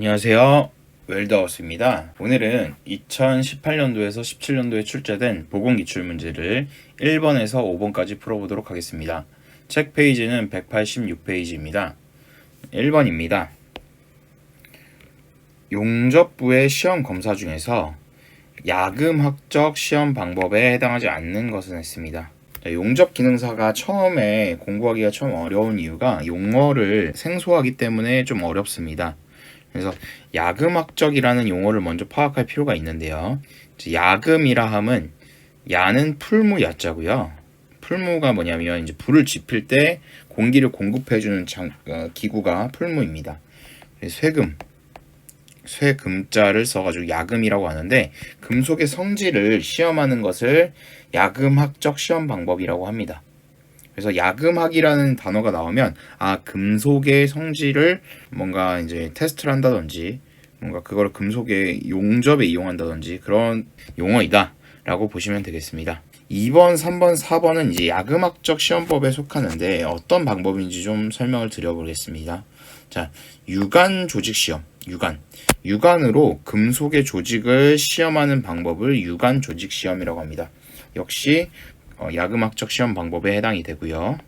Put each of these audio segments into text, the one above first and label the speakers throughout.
Speaker 1: 안녕하세요. 웰더하우스입니다. 오늘은 2018년도에서 17년도에 출제된 보건기출 문제를 1번에서 5번까지 풀어보도록 하겠습니다. 책 페이지는 186페이지입니다. 1번입니다. 용접부의 시험 검사 중에서 야금학적 시험 방법에 해당하지 않는 것은 했습니다. 용접 기능사가 처음에 공부하기가 좀 어려운 이유가 용어를 생소하기 때문에 좀 어렵습니다. 그래서 야금학적이라는 용어를 먼저 파악할 필요가 있는데요. 야금이라 함은 야는 풀무 야자고요. 풀무가 뭐냐면 이제 불을 지필 때 공기를 공급해주는 기구가 풀무입니다. 쇠금자를 써가지고 야금이라고 하는데 금속의 성질을 시험하는 것을 야금학적 시험 방법이라고 합니다. 그래서 야금학이라는 단어가 나오면 금속의 성질을 뭔가 이제 테스트를 한다든지 뭔가 그걸 금속의 용접에 이용한다든지 그런 용어이다 라고 보시면 되겠습니다. 2번, 3번, 4번은 이제 야금학적 시험법에 속하는데 어떤 방법인지 좀 설명을 드려보겠습니다. 자, 유관 조직 시험. 유관으로 금속의 조직을 시험하는 방법을 유관 조직 시험이라고 합니다. 역시 야금학적 시험 방법에 해당이 되고요.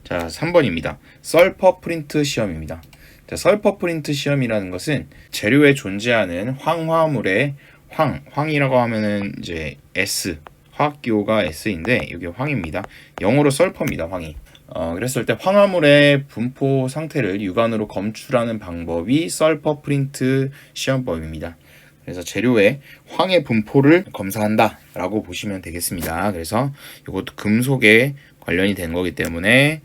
Speaker 1: 자, 3번입니다. 설퍼 프린트 시험입니다. 자, 설퍼 프린트 시험이라는 것은 재료에 존재하는 황화물의 황이라고 하면은 이제 S, 화학기호가 S인데 이게 황입니다. 영어로 설퍼입니다. 황이. 그랬을 때 황화물의 분포 상태를 육안으로 검출하는 방법이 설퍼 프린트 시험법입니다. 그래서 재료의 황의 분포를 검사한다 라고 보시면 되겠습니다. 그래서 이것도 금속에 관련이 된 거기 때문에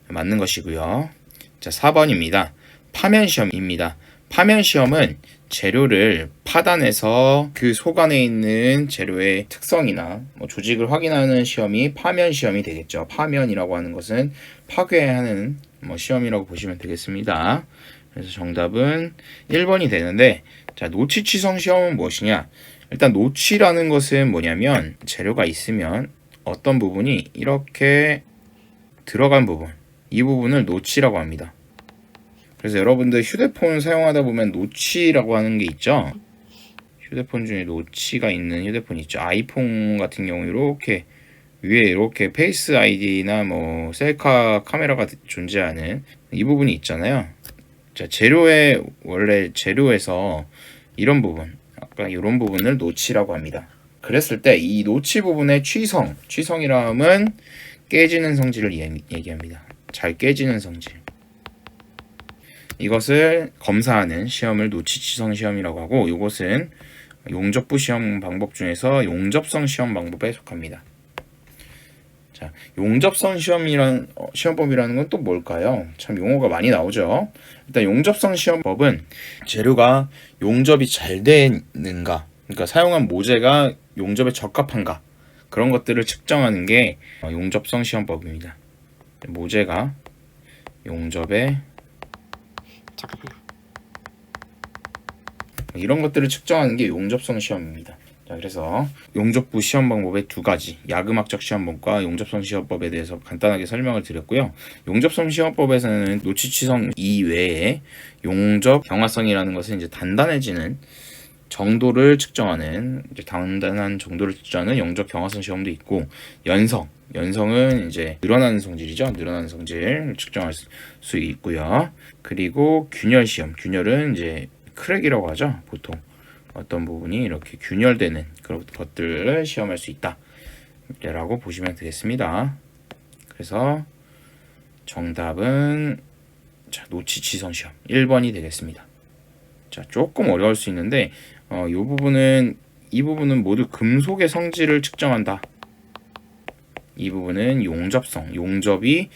Speaker 1: 맞는 것이고요. 자, 4번입니다. 파면 시험입니다. 파면 시험은 재료를 파단해서 그 속 안에 있는 재료의 특성이나 조직을 확인하는 시험이 파면 시험이 되겠죠. 파면이라고 하는 것은 파괴하는 시험이라고 보시면 되겠습니다. 그래서 정답은 1번이 되는데, 자, 노치치성 시험은 무엇이냐? 일단 노치라는 것은 뭐냐면 재료가 있으면 어떤 부분이 이렇게 들어간 부분, 이 부분을 노치라고 합니다. 그래서 여러분들 휴대폰 사용하다 보면 노치라고 하는 게 있죠. 휴대폰 중에 노치가 있는 휴대폰 있죠. 아이폰 같은 경우 이렇게 위에 이렇게 페이스 아이디나 셀카 카메라가 존재하는 이 부분이 있잖아요. 자, 원래 재료에서 이런 부분, 아까 이런 부분을 노치라고 합니다. 그랬을 때 이 노치 부분의 취성이라 함은 깨지는 성질을 얘기합니다. 잘 깨지는 성질. 이것을 검사하는 시험을 노치취성 시험이라고 하고, 이것은 용접부 시험 방법 중에서 용접성 시험 방법에 속합니다. 자, 용접성 시험법이라는 건 또 뭘까요? 참 용어가 많이 나오죠. 일단 용접성 시험법은 재료가 용접이 잘 되는가, 그러니까 사용한 모재가 용접에 적합한가, 그런 것들을 측정하는 게 용접성 시험법입니다. 모재가 용접에 이런 것들을 측정하는 게 용접성 시험입니다. 자, 그래서 용접부 시험 방법의 두 가지, 야금학적 시험법과 용접성 시험법에 대해서 간단하게 설명을 드렸고요. 용접성 시험법에서는 노치취성 이외에 용접 경화성이라는 것은 이제 단단해지는 정도를 측정하는, 이제 단단한 정도를 측정하는 용접 경화성 시험도 있고, 연성은 이제 늘어나는 성질이죠. 늘어나는 성질을 측정할 수 있고요. 그리고 균열은 이제 크랙이라고 하죠. 보통 어떤 부분이 이렇게 균열되는 그런 것들을 시험할 수 있다 라고 보시면 되겠습니다. 그래서 정답은 노치취성 시험 1번이 되겠습니다. 자, 조금 어려울 수 있는데 이 부분은 모두 금속의 성질을 측정한다. 이 부분은 용접이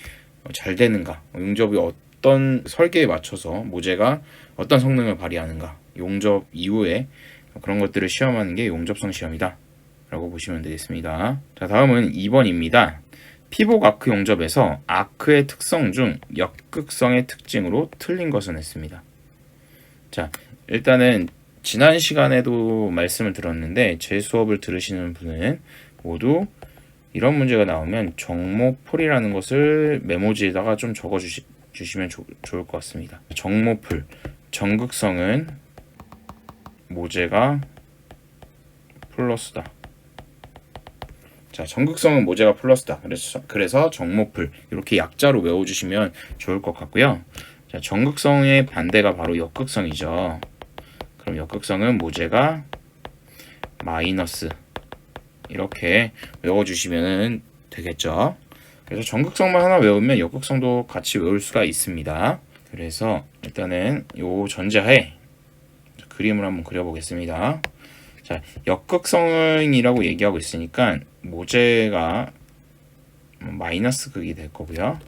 Speaker 1: 잘 되는가, 용접이 어떤 설계에 맞춰서 모재가 어떤 성능을 발휘하는가, 용접 이후에 그런 것들을 시험하는 게 용접성 시험이다 라고 보시면 되겠습니다. 자, 다음은 2번입니다. 피복 아크 용접에서 아크의 특성 중 역극성의 특징으로 틀린 것은 했습니다. 자, 일단은 지난 시간에도 말씀을 들었는데 제 수업을 들으시는 분은 모두 이런 문제가 나오면 정모풀이라는 것을 메모지에다가 좀 적어 주시면 좋을 것 같습니다. 정모풀, 전극성은 모재가 플러스다. 자, 전극성은 모재가 플러스다. 그래서 정모풀 이렇게 약자로 외워주시면 좋을 것 같고요. 자, 전극성의 반대가 바로 역극성이죠. 그럼 역극성은 모재가 마이너스 이렇게 외워주시면 되겠죠. 그래서 전극성만 하나 외우면 역극성도 같이 외울 수가 있습니다. 그래서 일단은 요 전제하에 그림을 한번 그려보겠습니다. 자, 역극성이라고 얘기하고 있으니까 모재가 마이너스 극이 될 거고요.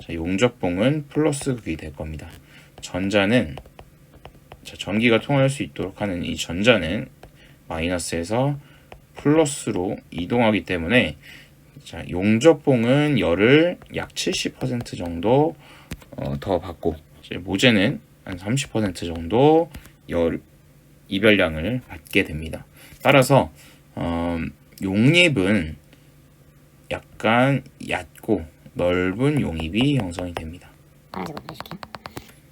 Speaker 1: 자, 용접봉은 플러스 극이 될 겁니다. 전자는 전기가 통할 수 있도록 하는 이 전자는 마이너스에서 플러스로 이동하기 때문에 자, 용접봉은 열을 약 70% 정도 더 받고 모재는 한 30% 정도 열 이별량을 받게 됩니다. 따라서 용입은 약간 얕고 넓은 용입이 형성이 됩니다.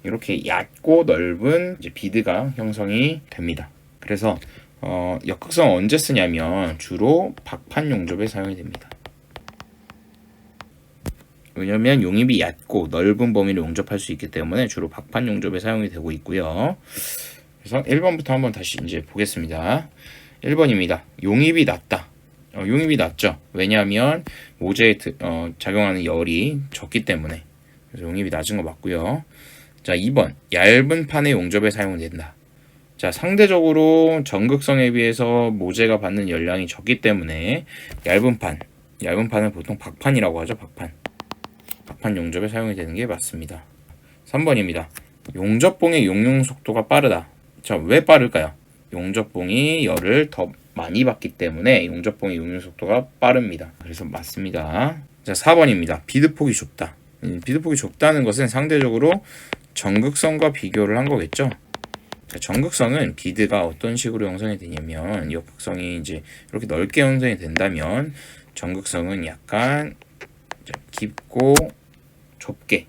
Speaker 1: 이렇게 얕고 넓은 비드가 형성이 됩니다. 그래서 역극성 언제 쓰냐면 주로 박판 용접에 사용이 됩니다. 왜냐면 용입이 얕고 넓은 범위를 용접할 수 있기 때문에 주로 박판 용접에 사용이 되고 있고요. 그래서 1번부터 한번 다시 이제 보겠습니다. 1번입니다. 용입이 낮다. 용입이 낮죠. 왜냐하면 모재에 작용하는 열이 적기 때문에. 그래서 용입이 낮은 거 맞고요. 자, 2번. 얇은 판의 용접에 사용된다. 자, 상대적으로 전극성에 비해서 모재가 받는 열량이 적기 때문에 얇은 판을 보통 박판이라고 하죠. 박판 용접에 사용이 되는 게 맞습니다. 3번입니다. 용접봉의 용융 속도가 빠르다. 자, 왜 빠를까요? 용접봉이 열을 더 많이 받기 때문에 용접봉의 용융 속도가 빠릅니다. 그래서 맞습니다. 자, 4번입니다. 비드폭이 좁다. 비드폭이 좁다는 것은 상대적으로 전극성과 비교를 한 거겠죠. 자, 전극성은 비드가 어떤 식으로 형성이 되냐면 역극성이 이제 이렇게 넓게 형성이 된다면 전극성은 약간 깊고 좁게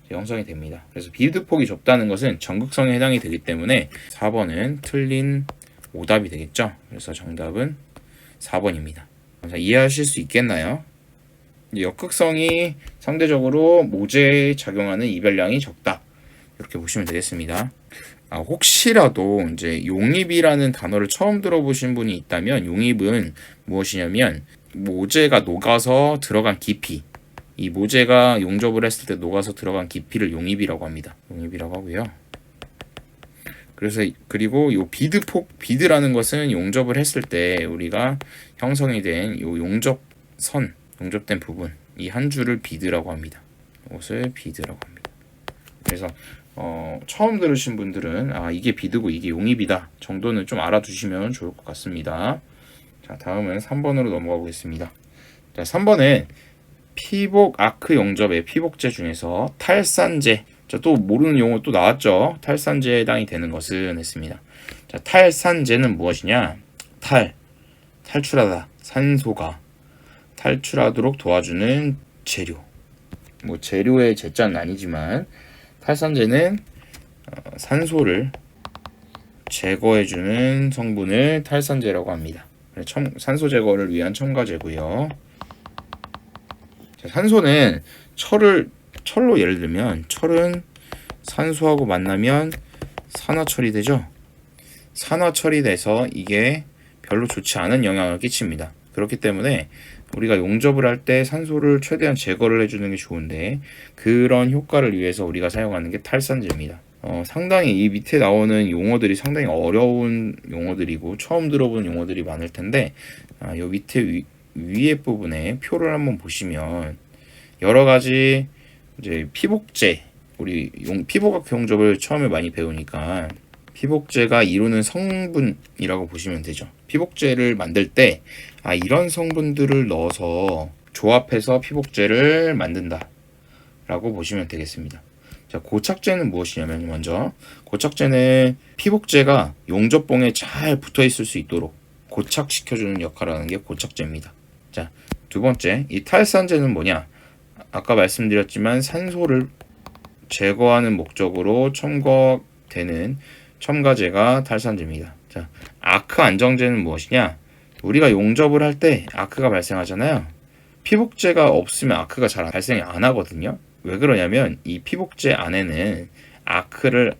Speaker 1: 형성이 됩니다. 그래서 비드폭이 좁다는 것은 전극성에 해당이 되기 때문에 4번은 틀린 오답이 되겠죠. 그래서 정답은 4번입니다. 자, 이해하실 수 있겠나요? 역극성이 상대적으로 모재에 작용하는 이별량이 적다. 이렇게 보시면 되겠습니다. 혹시라도 이제 용입이라는 단어를 처음 들어보신 분이 있다면 용입은 무엇이냐면 모재가 녹아서 들어간 깊이, 이 모재가 용접을 했을 때 녹아서 들어간 깊이를 용입이라고 합니다. 용입이라고 하고요. 그래서 그리고 요 비드라는 것은 용접을 했을 때 우리가 형성이 된 요 용접된 부분, 이 한 줄을 비드라고 합니다. 이것을 비드라고 합니다. 그래서 처음 들으신 분들은 이게 비드고 이게 용입이다 정도는 좀 알아두시면 좋을 것 같습니다. 자, 다음은 3번으로 넘어가 보겠습니다. 자, 3번은 피복 아크 용접의 피복제 중에서 탈산제, 자, 또 모르는 용어 또 나왔죠. 탈산제에 해당이 되는 것은 했습니다. 자, 탈산제는 무엇이냐? 탈출하다, 산소가 탈출하도록 도와주는 재료. 뭐 재료의 제자는 아니지만 탈산제는 산소를 제거해주는 성분을 탈산제라고 합니다. 산소 제거를 위한 첨가제고요. 자, 산소는 철로 예를 들면 철은 산소하고 만나면 산화철이 되죠. 산화철이 돼서 이게 별로 좋지 않은 영향을 끼칩니다. 그렇기 때문에 우리가 용접을 할 때 산소를 최대한 제거를 해주는 게 좋은데 그런 효과를 위해서 우리가 사용하는 게 탈산제입니다. 상당히 이 밑에 나오는 용어들이 상당히 어려운 용어들이고 처음 들어본 용어들이 많을 텐데 요 밑에 위에 부분에 표를 한번 보시면 여러 가지 이제 피복제, 우리 피복학 용접을 처음에 많이 배우니까 피복제가 이루는 성분이라고 보시면 되죠. 피복제를 만들 때 이런 성분들을 넣어서 조합해서 피복제를 만든다 라고 보시면 되겠습니다. 자, 고착제는 무엇이냐면 먼저 고착제는 피복제가 용접봉에 잘 붙어 있을 수 있도록 고착시켜주는 역할을 하는 게 고착제입니다. 자, 두 번째, 이 탈산제는 뭐냐? 아까 말씀드렸지만 산소를 제거하는 목적으로 되는 첨가제가 탈산제입니다. 자, 아크 안정제는 무엇이냐? 우리가 용접을 할 때 아크가 발생하잖아요. 피복제가 없으면 아크가 잘 발생이 안 하거든요. 왜 그러냐면 이 피복제 안에는 아크를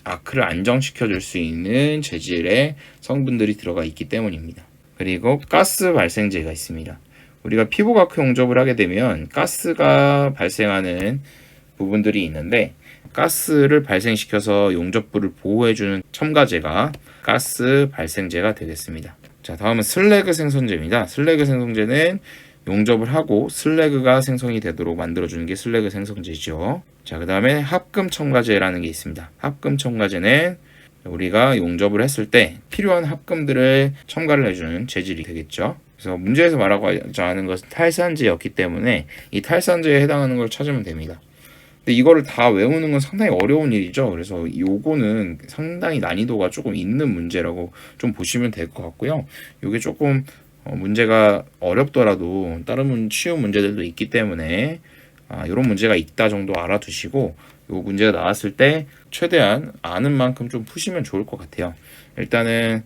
Speaker 1: 안정시켜 줄 수 있는 재질의 성분들이 들어가 있기 때문입니다. 그리고 가스 발생제가 있습니다. 우리가 피복 아크 용접을 하게 되면 가스가 발생하는 부분들이 있는데, 가스를 발생시켜서 용접부를 보호해주는 첨가제가 가스 발생제가 되겠습니다. 자, 다음은 슬래그 생성제입니다. 슬래그 생성제는 용접을 하고 슬래그가 생성이 되도록 만들어주는 게 슬래그 생성제죠. 자, 그 다음에 합금 첨가제라는 게 있습니다. 합금 첨가제는 우리가 용접을 했을 때 필요한 합금들을 첨가를 해주는 재질이 되겠죠. 그래서 문제에서 말하고자 하는 것은 탈산제였기 때문에 이 탈산제에 해당하는 걸 찾으면 됩니다. 근데 이거를 다 외우는 건 상당히 어려운 일이죠. 그래서 요거는 상당히 난이도가 조금 있는 문제라고 좀 보시면 될 것 같고요. 요게 조금 문제가 어렵더라도 다른 쉬운 문제들도 있기 때문에 이런 문제가 있다 정도 알아두시고 요 문제가 나왔을 때 최대한 아는 만큼 좀 푸시면 좋을 것 같아요. 일단은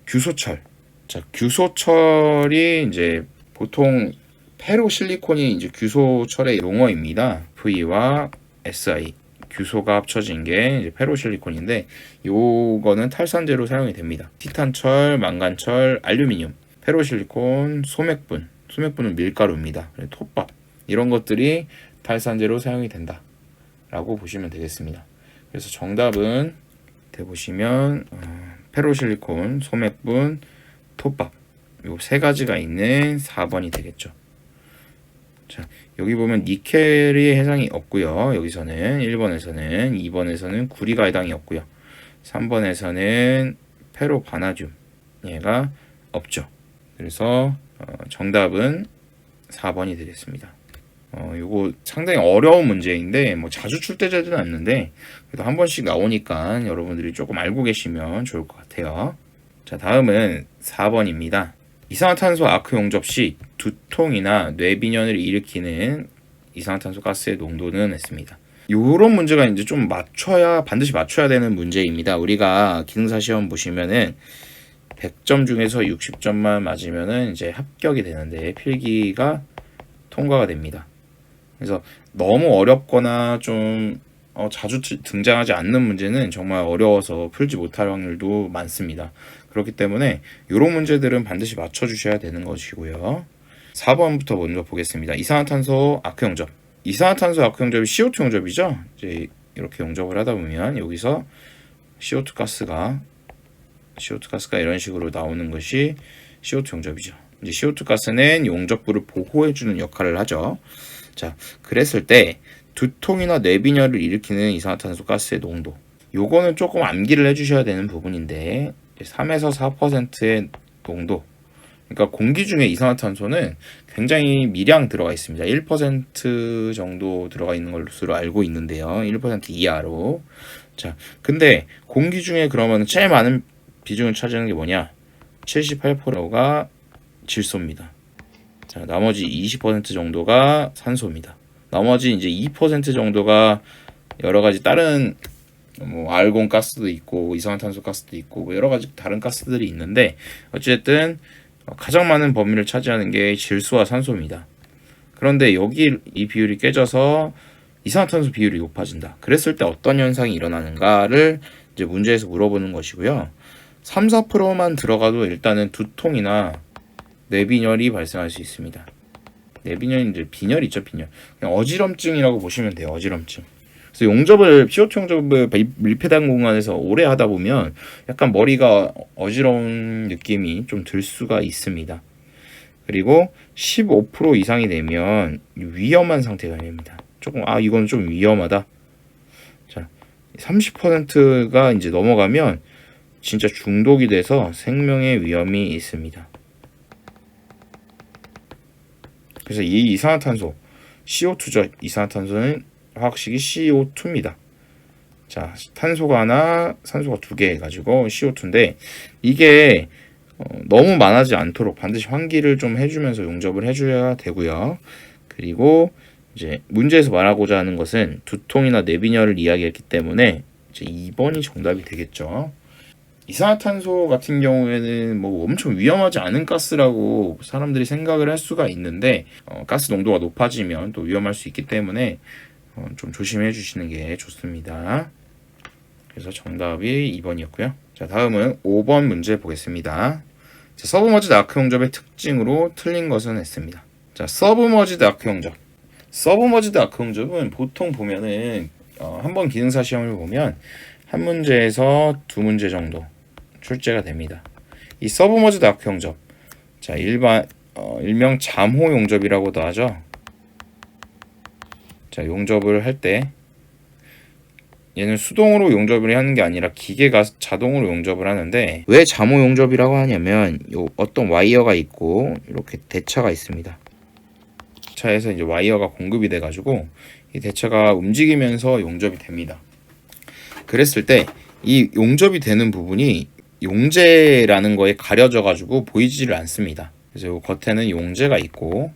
Speaker 1: 규소철. 자, 규소철이 이제 보통 페로실리콘이 이제 규소철의 용어입니다. V와 Si 규소가 합쳐진 게 이제 페로실리콘인데, 요거는 탈산제로 사용이 됩니다. 티탄철, 망간철, 알루미늄, 페로실리콘, 소맥분은 밀가루입니다. 톱밥 이런 것들이 탈산제로 사용이 된다 라고 보시면 되겠습니다. 그래서 정답은 보시면 페로실리콘, 소맥분, 톱밥 요 세 가지가 있는 4번이 되겠죠. 자, 여기 보면 니켈이 해당이 없고요. 여기서는 1번에서는, 2번에서는 구리가 해당이 없고요. 3번에서는 페로바나듐 얘가 없죠. 그래서 정답은 4번이 되겠습니다. 요거 상당히 어려운 문제인데 뭐 자주 출제되지는 않는데 그래도 한 번씩 나오니까 여러분들이 조금 알고 계시면 좋을 것 같아요. 자, 다음은 4번입니다. 이산화탄소 아크 용접 시 두통이나 뇌빈혈을 일으키는 이산화탄소 가스의 농도는 했습니다. 요런 문제가 이제 좀 반드시 맞춰야 되는 문제입니다. 우리가 기능사 시험 보시면은 100점 중에서 60점만 맞으면은 이제 합격이 되는데 필기가 통과가 됩니다. 그래서 너무 어렵거나 좀 자주 등장하지 않는 문제는 정말 어려워서 풀지 못할 확률도 많습니다. 그렇기 때문에 이런 문제들은 반드시 맞춰주셔야 되는 것이고요. 4번부터 먼저 보겠습니다. 이산화탄소 아크 용접. 이산화탄소 아크 용접이 CO2 용접이죠. 이제 이렇게 용접을 하다 보면 여기서 CO2 가스가 이런 식으로 나오는 것이 CO2 용접이죠. 이제 CO2 가스는 용접부를 보호해주는 역할을 하죠. 자, 그랬을 때 두통이나 뇌빈혈을 일으키는 이산화탄소 가스의 농도, 요거는 조금 암기를 해주셔야 되는 부분인데 3에서 4%의 농도, 그러니까 공기 중에 이산화탄소는 굉장히 미량 들어가 있습니다. 1% 정도 들어가 있는 것으로 알고 있는데요. 1% 이하로. 자, 근데 공기 중에 그러면 제일 많은 비중을 차지하는 게 뭐냐? 78%가 질소입니다. 자, 나머지 20% 정도가 산소입니다. 나머지 이제 2% 정도가 여러 가지 다른 뭐 알곤 가스도 있고 이산화탄소 가스도 있고 뭐 여러 가지 다른 가스들이 있는데, 어쨌든 가장 많은 범위를 차지하는 게 질소와 산소입니다. 그런데 여기 이 비율이 깨져서 이산화탄소 비율이 높아진다. 그랬을 때 어떤 현상이 일어나는가를 이제 문제에서 물어보는 것이고요. 3, 4%만 들어가도 일단은 두통이나 뇌빈혈이 발생할 수 있습니다. 뇌빈혈이 이제 빈혈 있죠, 빈혈. 그냥 어지럼증이라고 보시면 돼요, 어지럼증. 그래서 CO2 용접을 밀폐된 공간에서 오래 하다 보면 약간 머리가 어지러운 느낌이 좀 들 수가 있습니다. 그리고 15% 이상이 되면 위험한 상태가 됩니다. 이건 좀 위험하다. 자, 30%가 이제 넘어가면 진짜 중독이 돼서 생명의 위험이 있습니다. 그래서 이 이산화탄소, CO2죠. 이산화탄소는 화학식이 CO2입니다. 자, 탄소가 하나, 산소가 2개 해가지고 CO2인데, 이게 너무 많아지지 않도록 반드시 환기를 좀 해주면서 용접을 해줘야 되고요. 그리고 이제 문제에서 말하고자 하는 것은 두통이나 뇌빈혈을 이야기했기 때문에 이제 2번이 정답이 되겠죠. 이산화탄소 같은 경우에는 뭐 엄청 위험하지 않은 가스라고 사람들이 생각을 할 수가 있는데 가스 농도가 높아지면 또 위험할 수 있기 때문에 좀 조심해 주시는 게 좋습니다. 그래서 정답이 2번이었고요. 자, 다음은 5번 문제 보겠습니다. 자, 서브머지드 아크 용접의 특징으로 틀린 것은 했습니다. 자, 서브머지드 아크 용접. 서브머지드 아크 용접은 보통 보면은 한번 기능사 시험을 보면 한 문제에서 두 문제 정도 출제가 됩니다. 이 서브머지드 아크 용접, 자, 일명 잠호 용접이라고도 하죠. 자, 용접을 할 때 얘는 수동으로 용접을 하는 게 아니라 기계가 자동으로 용접을 하는데, 왜 잠호 용접이라고 하냐면 어떤 와이어가 있고 이렇게 대차가 있습니다. 차에서 이제 와이어가 공급이 돼 가지고 이 대차가 움직이면서 용접이 됩니다. 그랬을 때 이 용접이 되는 부분이 용재라는 거에 가려져 가지고 보이지를 않습니다. 그래서 이 겉에는 용재가 있고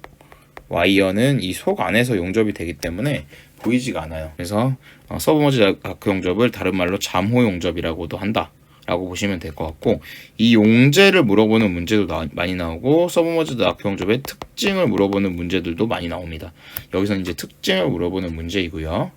Speaker 1: 와이어는 이 속 안에서 용접이 되기 때문에 보이지가 않아요. 그래서 서브머지드 아크 용접을 다른 말로 잠호 용접이라고도 한다 라고 보시면 될 것 같고, 이 용재를 물어보는 문제도 많이 나오고 서브머지드 아크 용접의 특징을 물어보는 문제들도 많이 나옵니다. 여기서는 이제 특징을 물어보는 문제이고요.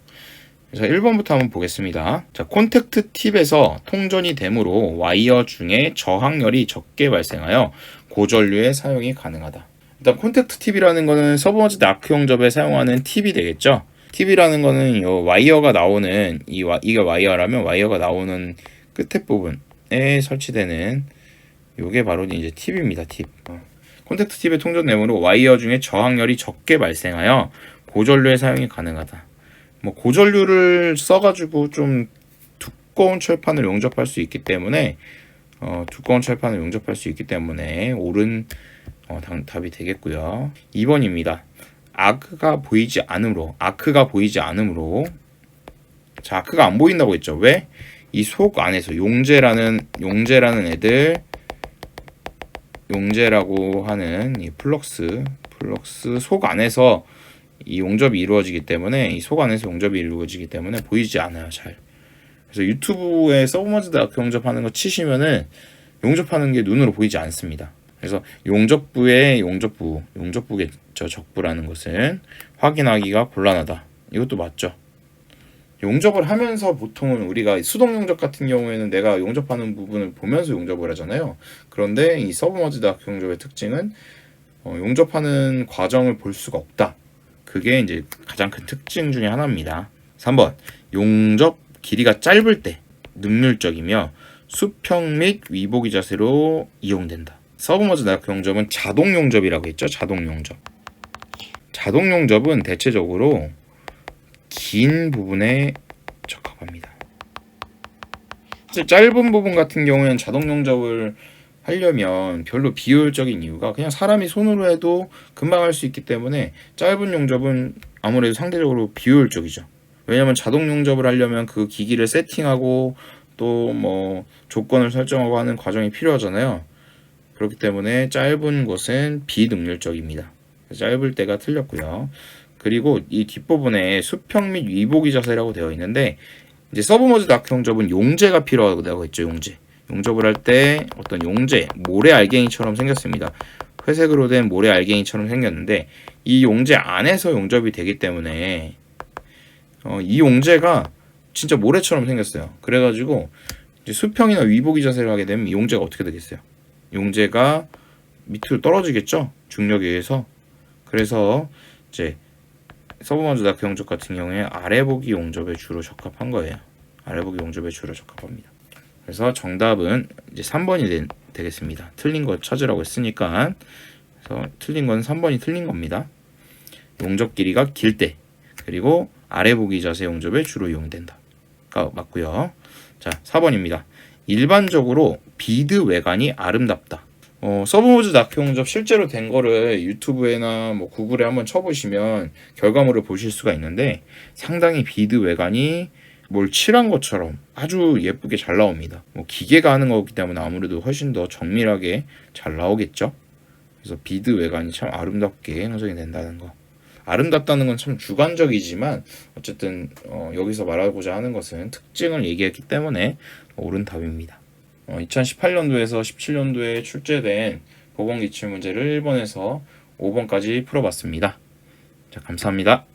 Speaker 1: 그래서 1번부터 한번 보겠습니다. 자, 콘택트 팁에서 통전이 되므로 와이어 중에 저항열이 적게 발생하여 고전류의 사용이 가능하다. 일단 콘택트 팁이라는 거는 서브머지드 아크 용접에 사용하는 팁이 되겠죠. 팁이라는 거는 요 와이어가 나오는 이게 와이어라면 와이어가 나오는 끝에 부분에 설치되는 요게 바로 이제 팁입니다. 팁. 콘택트 팁의 통전 내용으로 와이어 중에 저항열이 적게 발생하여 고전류의 사용이 가능하다. 뭐 고전류를 써가지고 좀 두꺼운 철판을 용접할 수 있기 때문에 옳은 답이 되겠고요. 2번입니다. 아크가 보이지 않으므로. 자, 아크가 안 보인다고 했죠. 왜? 이 속 안에서 용재라고 하는 이 플럭스 속 안에서 이 용접이 이루어지기 때문에 보이지 않아요, 잘. 그래서 유튜브에 서브머지드 아크 용접하는 거 치시면은 용접하는 게 눈으로 보이지 않습니다. 그래서 용접부겠죠. 적부라는 것은 확인하기가 곤란하다. 이것도 맞죠. 용접을 하면서 보통은 우리가 수동 용접 같은 경우에는 내가 용접하는 부분을 보면서 용접을 하잖아요. 그런데 이 서브머지드 아크 용접의 특징은 용접하는 과정을 볼 수가 없다. 그게 이제 가장 큰 특징 중에 하나입니다. 3번. 용접 길이가 짧을 때 능률적이며 수평 및 위보기 자세로 이용된다. 서브머지드 아크 용접은 자동 용접이라고 했죠. 자동 용접은 대체적으로 긴 부분에 적합합니다. 짧은 부분 같은 경우에는 자동 용접을 하려면 별로 비효율적인 이유가 그냥 사람이 손으로 해도 금방 할 수 있기 때문에 짧은 용접은 아무래도 상대적으로 비효율적이죠. 왜냐면 자동 용접을 하려면 그 기기를 세팅하고 또 뭐 조건을 설정하고 하는 과정이 필요하잖아요. 그렇기 때문에 짧은 것은 비능률적입니다. 짧을 때가 틀렸고요. 그리고 이 뒷부분에 수평 및 위보기 자세라고 되어 있는데, 이제 서브머지드 아크 용접은 용재가 필요하다고 했죠. 용접을 할 때 어떤 용재, 모래 알갱이처럼 생겼습니다. 회색으로 된 모래 알갱이처럼 생겼는데 이 용재 안에서 용접이 되기 때문에 이 용재가 진짜 모래처럼 생겼어요. 그래가지고 이제 수평이나 위보기 자세를 하게 되면 이 용재가 어떻게 되겠어요? 용재가 밑으로 떨어지겠죠? 중력에 의해서. 그래서 이제 서브머지드 아크 용접 같은 경우에 아래보기 용접에 주로 적합한 거예요. 아래보기 용접에 주로 적합합니다. 그래서 정답은 이제 3번이 되겠습니다. 틀린 거 찾으라고 했으니까. 그래서 틀린 건 3번이 틀린 겁니다. 용접 길이가 길 때, 그리고 아래보기 자세 용접에 주로 이용된다가 맞고요. 자, 4번입니다. 일반적으로 비드 외관이 아름답다. 서브머지드 아크 용접 실제로 된 거를 유튜브에나 뭐 구글에 한번 쳐보시면 결과물을 보실 수가 있는데 상당히 비드 외관이 뭘 칠한 것처럼 아주 예쁘게 잘 나옵니다. 뭐 기계가 하는 거기 때문에 아무래도 훨씬 더 정밀하게 잘 나오겠죠. 그래서 비드 외관이 참 아름답게 형성이 된다는 거 아름답다는 건 참 주관적이지만 어쨌든 여기서 말하고자 하는 것은 특징을 얘기했기 때문에 옳은 답입니다. 2018년도에서 17년도에 출제된 보건기출 문제를 1번에서 5번까지 풀어봤습니다. 자, 감사합니다.